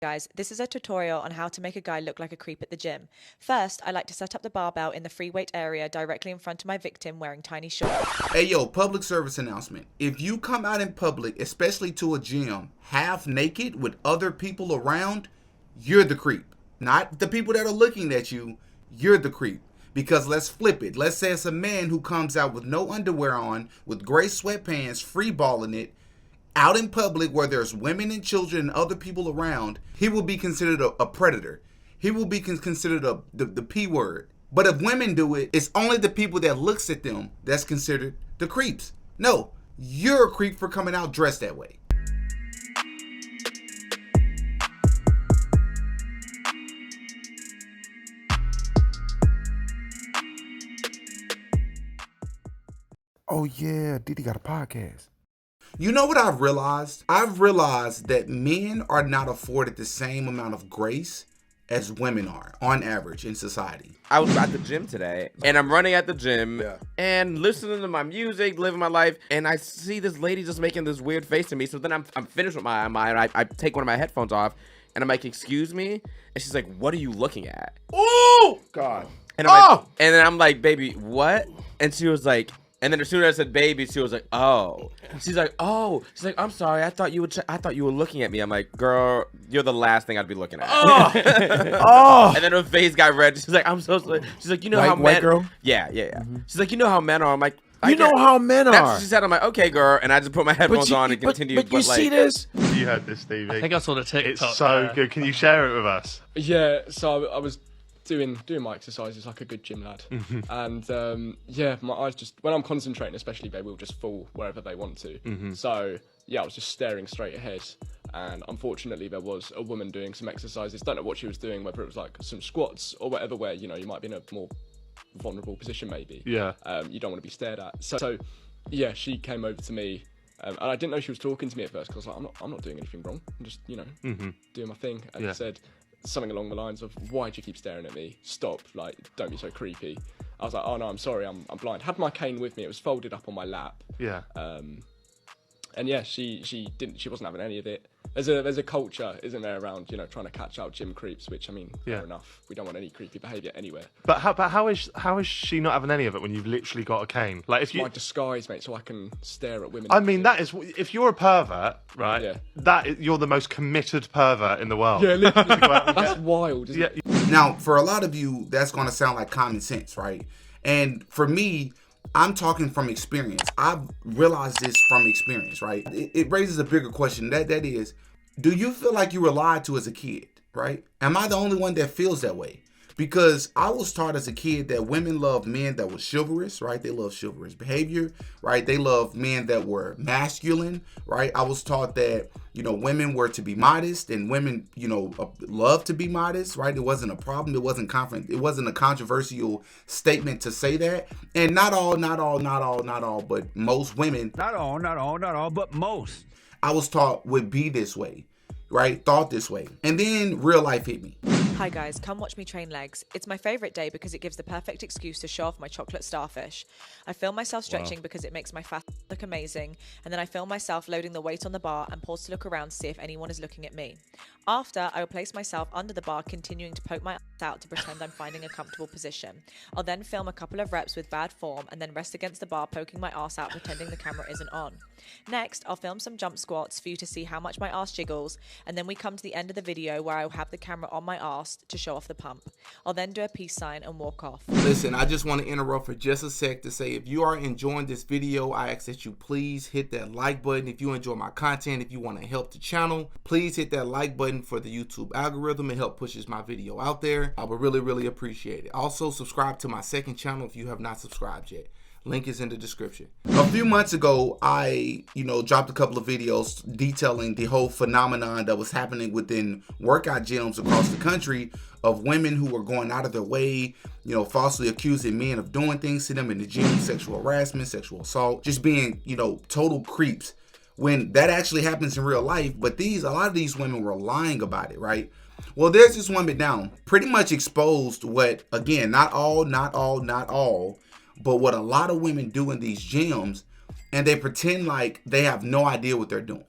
Guys, this is a tutorial on how to make a guy look like a creep at the gym. First, I like to set up the barbell in the free weight area directly in front of my victim wearing tiny shorts. Hey yo, public service announcement. If you come out in public, especially to a gym, half naked with other people around, you're the creep. Not the people that are looking at you, you're the creep. Because let's flip it. Let's say it's a man who comes out with no underwear on, with gray sweatpants, free balling it, out in public where there's women and children and other people around. He will be considered a predator. He will be considered the P word. But if women do it, it's only the people that looks at them that's considered the creeps. No, you're a creep for coming out dressed that way. Oh yeah, Diddy got a podcast. You know what I've realized? I've realized that men are not afforded the same amount of grace as women are, on average, in society. I was at the gym today, and I'm running at the gym and listening to my music, living my life, and I see this lady just making this weird face to me. So then I'm finished with I take one of my headphones off, and I'm like, excuse me? And she's like, what are you looking at? Oh God. And I'm like, and then I'm like, baby, what? And she was like, and then as soon as I said baby, she was like, oh. She's like, oh. She's like, I'm sorry. I thought you were looking at me. I'm like, girl, you're the last thing I'd be looking at. Oh. And then her face got red. She's like, I'm so sorry. She's like, you know how men. White girl? Yeah. She's like, you know how men are. I'm like, You know how men that's are. what she said. I'm like, okay, girl. And I just put my headphones on and continued. But you see this? You heard this, Stevie. I think I saw the TikTok. It's so good. Can you share it with us? Yeah, so I was doing my exercises like a good gym lad, and yeah, my eyes just when I'm concentrating, especially, they will just fall wherever they want to. So yeah, I was just staring straight ahead, and unfortunately, there was a woman doing some exercises. Don't know what she was doing, whether it was like some squats or whatever, where you might be in a more vulnerable position, maybe. Yeah. You don't want to be stared at. So yeah, she came over to me. And I didn't know she was talking to me at first because I was like, I'm not doing anything wrong. I'm just, doing my thing. And said something along the lines of, why do you keep staring at me? Stop, like, don't be so creepy. I was like, oh no, I'm sorry, I'm blind. Had my cane with me. It was folded up on my lap. Yeah. And yeah, she wasn't having any of it. There's a culture, isn't there, around trying to catch out gym creeps, which I mean, fair enough. We don't want any creepy behaviour anywhere. But how is she not having any of it when you've literally got a cane? Like if you my disguise, mate, so I can stare at women. I mean, that is if you're a pervert, right? Yeah. You're the most committed pervert in the world. Yeah, literally. That's wild, isn't it? Now, for a lot of you, that's going to sound like common sense, right? And for me, I'm talking from experience. I've realized this from experience, right? It raises a bigger question. That is, do you feel like you were lied to as a kid, right? Am I the only one that feels that way? Because I was taught as a kid that women love men that were chivalrous, right? They love chivalrous behavior, right? They love men that were masculine, right? I was taught that, women were to be modest and women, love to be modest, right? It wasn't a problem. It wasn't a controversial statement to say that. And not all, but most women. Not all, but most. I was taught would be this way, right? Thought this way. And then real life hit me. Hi guys, come watch me train legs. It's my favourite day because it gives the perfect excuse to show off my chocolate starfish. I film myself stretching because it makes my fat look amazing, and then I film myself loading the weight on the bar and pause to look around to see if anyone is looking at me. After, I will place myself under the bar, continuing to poke my ass out to pretend I'm finding a comfortable position. I'll then film a couple of reps with bad form and then rest against the bar, poking my ass out, pretending the camera isn't on. Next, I'll film some jump squats for you to see how much my ass jiggles, and then we come to the end of the video where I will have the camera on my ass to show off the pump. I'll then do a peace sign and walk off. Listen, I just want to interrupt for just a sec to say if you are enjoying this video, I ask that you please hit that like button. If you enjoy my content, if you want to help the channel, please hit that like button for the YouTube algorithm. It helps pushes my video out there. I would really appreciate it. Also, subscribe to my second channel if you have not subscribed yet. Link is in the description. A few months ago, I, dropped a couple of videos detailing the whole phenomenon that was happening within workout gyms across the country of women who were going out of their way, falsely accusing men of doing things to them in the gym, sexual harassment, sexual assault, just being, total creeps. When that actually happens in real life, but a lot of these women were lying about it, right? Well, there's this woman now, pretty much exposed what, again, not all, but what a lot of women do in these gyms, and they pretend like they have no idea what they're doing.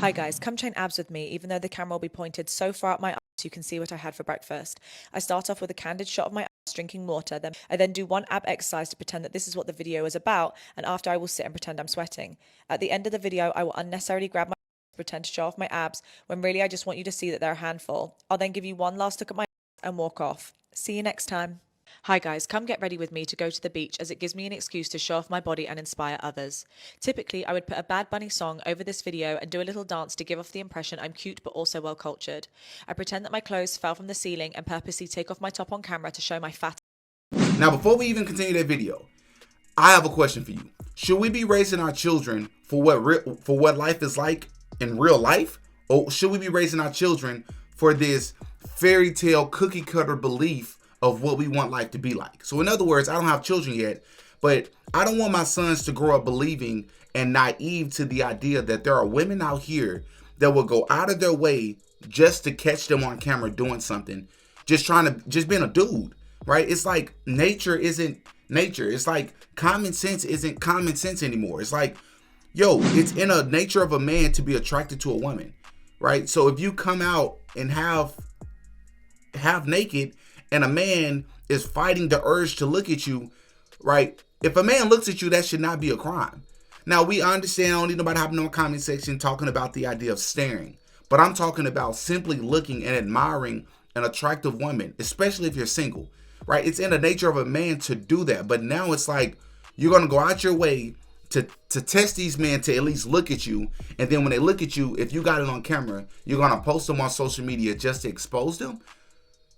Hi guys, come train abs with me, even though the camera will be pointed so far up my ass you can see what I had for breakfast. I start off with a candid shot of my ass drinking water, then I do one ab exercise to pretend that this is what the video is about, and after I will sit and pretend I'm sweating. At the end of the video, I will unnecessarily grab my ass, pretend to show off my abs, when really I just want you to see that they're a handful. I'll then give you one last look at my ass and walk off. See you next time. Hi guys, come get ready with me to go to the beach as it gives me an excuse to show off my body and inspire others. Typically, I would put a Bad Bunny song over this video and do a little dance to give off the impression I'm cute but also well cultured. I pretend that my clothes fell from the ceiling and purposely take off my top on camera to show my fat. Now, before we even continue that video, I have a question for you. Should we be raising our children for what life is like in real life? Or should we be raising our children for this fairy tale cookie cutter belief of what we want life to be like? So in other words, I don't have children yet, but I don't want my sons to grow up believing and naive to the idea that there are women out here that will go out of their way just to catch them on camera doing something, just being a dude, right? It's like nature isn't nature. It's like common sense isn't common sense anymore. It's like, yo, it's in a nature of a man to be attracted to a woman, right? So if you come out and half naked and a man is fighting the urge to look at you, right? If a man looks at you, that should not be a crime. Now, we understand, I don't need nobody hopping on the comment section talking about the idea of staring, but I'm talking about simply looking and admiring an attractive woman, especially if you're single, right? It's in the nature of a man to do that. But now it's like, you're going to go out your way to test these men to at least look at you. And then when they look at you, if you got it on camera, you're going to post them on social media just to expose them,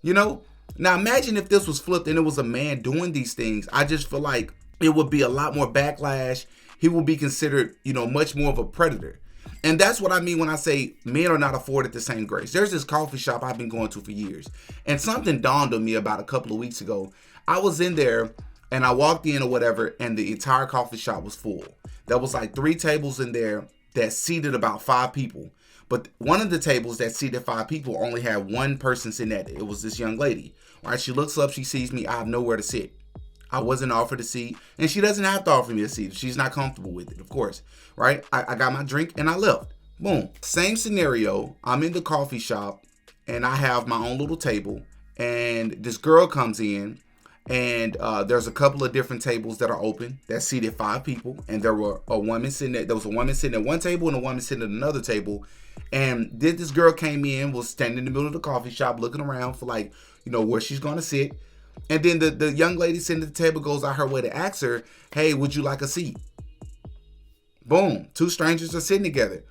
you know? Now imagine if this was flipped and it was a man doing these things. I just feel like it would be a lot more backlash. He would be considered, much more of a predator. And that's what I mean when I say men are not afforded the same grace. There's this coffee shop I've been going to for years, and something dawned on me about a couple of weeks ago. I was in there and I walked in or whatever, and the entire coffee shop was full. There was like 3 tables in there that seated about 5 people. But one of the tables that seated 5 people only had one person sitting at it. It was this young lady. All right, she looks up, she sees me. I have nowhere to sit. I wasn't offered a seat, and she doesn't have to offer me a seat if she's not comfortable with it, of course, right? I got my drink and I left. Boom. Same scenario. I'm in the coffee shop and I have my own little table, and this girl comes in, and there's a couple of different tables that are open that seated 5 people, and there was a woman sitting at one table and a woman sitting at another table. And this girl came in, was standing in the middle of the coffee shop looking around for where she's gonna sit. And then the young lady sitting at the table goes out her way to ask her, hey, would you like a seat? Boom. 2 strangers are sitting together.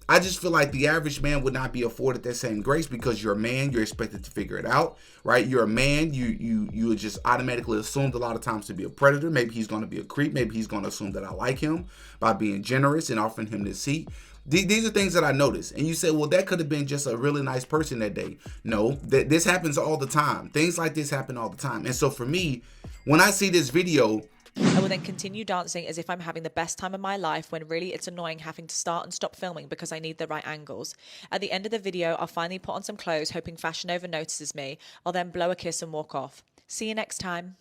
I just feel like the average man would not be afforded that same grace because you're a man, you're expected to figure it out, right? You're a man, you just automatically assumed a lot of times to be a predator. Maybe he's going to be a creep. Maybe he's going to assume that I like him by being generous and offering him this seat. These are things that I noticed. And you say, well, that could have been just a really nice person that day. No, this happens all the time. Things like this happen all the time. And so for me, when I see this video, I will then continue dancing as if I'm having the best time of my life, when really it's annoying having to start and stop filming because I need the right angles. At the end of the video, I'll finally put on some clothes, hoping Fashion Nova notices me. I'll then blow a kiss and walk off. See you next time.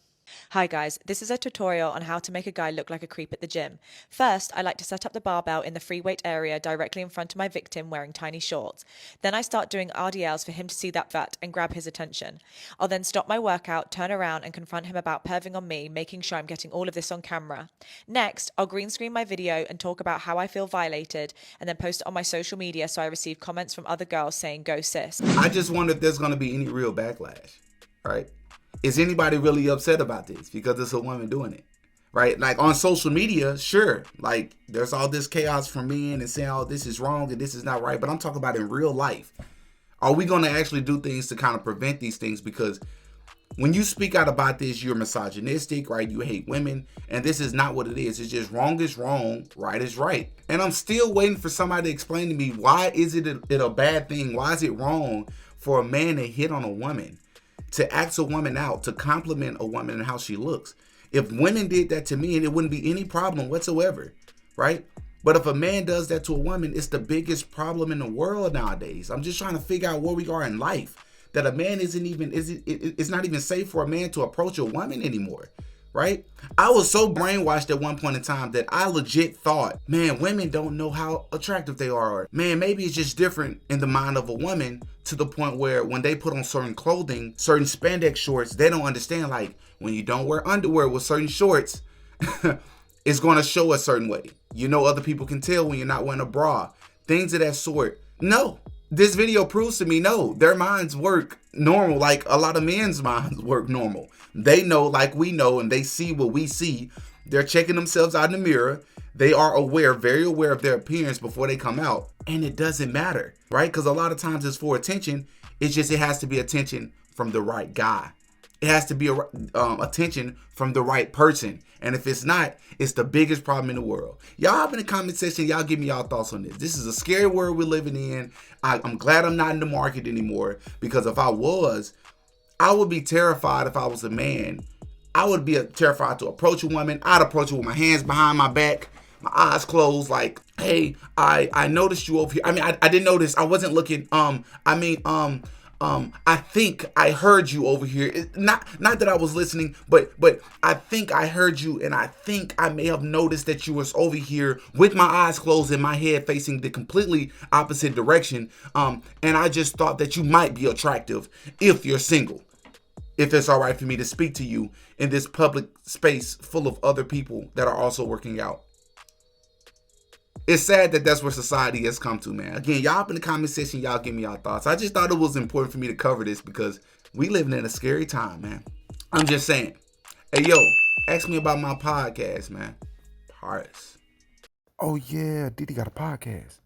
Hi guys, this is a tutorial on how to make a guy look like a creep at the gym. First, I like to set up the barbell in the free weight area directly in front of my victim wearing tiny shorts. Then I start doing RDLs for him to see that fat and grab his attention. I'll then stop my workout, turn around and confront him about perving on me, making sure I'm getting all of this on camera. Next, I'll green screen my video and talk about how I feel violated, and then post it on my social media so I receive comments from other girls saying, go sis. I just wonder if there's going to be any real backlash, right? Is anybody really upset about this because it's a woman doing it, right? Like on social media, sure, like there's all this chaos from men and saying, oh, this is wrong and this is not right. But I'm talking about in real life. Are we going to actually do things to kind of prevent these things? Because when you speak out about this, you're misogynistic, right? You hate women, and this is not what it is. It's just wrong is wrong, right is right. And I'm still waiting for somebody to explain to me, why is it a bad thing? Why is it wrong for a man to hit on a woman? To ask a woman out, to compliment a woman and how she looks. If women did that to me, it wouldn't be any problem whatsoever, right? But if a man does that to a woman, it's the biggest problem in the world nowadays. I'm just trying to figure out where we are in life. That a man it's not even safe for a man to approach a woman anymore, right? I was so brainwashed at one point in time that I legit thought, man, women don't know how attractive they are. Or, man, maybe it's just different in the mind of a woman, to the point where when they put on certain clothing, certain spandex shorts, they don't understand, like, when you don't wear underwear with certain shorts, it's going to show a certain way. You know, other people can tell when you're not wearing a bra. Things of that sort. No. This video proves to me, no, their minds work normal, like a lot of men's minds work normal. They know like we know, and they see what we see. They're checking themselves out in the mirror. They are aware, very aware of their appearance before they come out. And it doesn't matter, right? Because a lot of times it's for attention. It's just, it has to be attention from the right guy. It has to be attention from the right person. And if it's not, it's the biggest problem in the world. Y'all up in the comment section, y'all give me y'all thoughts on this. This is a scary world we're living in. I'm glad I'm not in the market anymore, because if I was, I would be terrified. If I was a man, I would be terrified to approach a woman. I'd approach her with my hands behind my back, my eyes closed, like, hey, I noticed you over here. I mean, I didn't notice. I wasn't looking. I think I heard you over here. Not that I was listening, but I think I heard you, and I think I may have noticed that you was over here with my eyes closed and my head facing the completely opposite direction. And I just thought that you might be attractive if you're single. If it's all right for me to speak to you in this public space full of other people that are also working out. It's sad that that's where society has come to, man. Again, y'all up in the comment section, y'all give me y'all thoughts. I just thought it was important for me to cover this because we living in a scary time, man. I'm just saying. Hey, yo, ask me about my podcast, man. Paris. Oh, yeah, Diddy got a podcast.